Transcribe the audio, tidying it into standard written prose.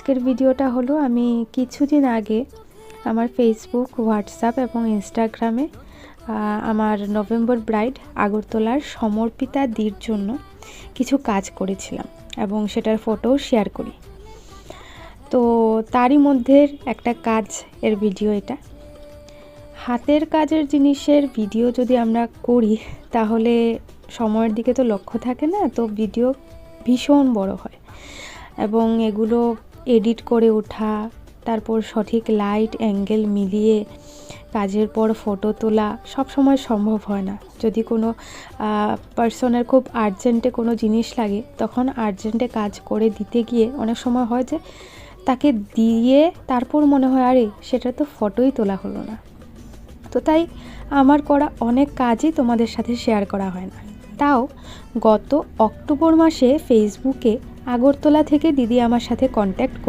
আজকের ভিডিওটা হলো আমি কিছুদিন আগে আমার ফেসবুক, হোয়াটসঅ্যাপ এবং ইনস্টাগ্রামে আমার নভেম্বর ব্রাইড আগরতলার সমর্পিতা দির জন্য কিছু কাজ করেছিলাম এবং সেটার ফটোও শেয়ার করি। তো তারই মধ্যে একটা কাজ এর ভিডিও এটা। হাতের কাজের জিনিসের ভিডিও যদি আমরা করি তাহলে সময়ের দিকে তো লক্ষ্য থাকে না, তো ভিডিও ভীষণ বড় হয় এবং এগুলো এডিট করে ওঠা, তারপর সঠিক লাইট অ্যাঙ্গেল মিলিয়ে কাজের পর ফটো তোলা সব সময় সম্ভব হয় না। যদি কোনো পার্সনের খুব আর্জেন্টে কোনো জিনিস লাগে তখন আর্জেন্টে কাজ করে দিতে গিয়ে অনেক সময় হয় যে তাকে দিয়ে তারপর মনে হয় আরে সেটা তো ফটোই তোলা হলো না। তো তাই আমার করা অনেক কাজই তোমাদের সাথে শেয়ার করা হয় না। তাও গত অক্টোবর মাসে ফেসবুকে আগরতলা থেকে দিদি আমার সাথে কন্ট্যাক্ট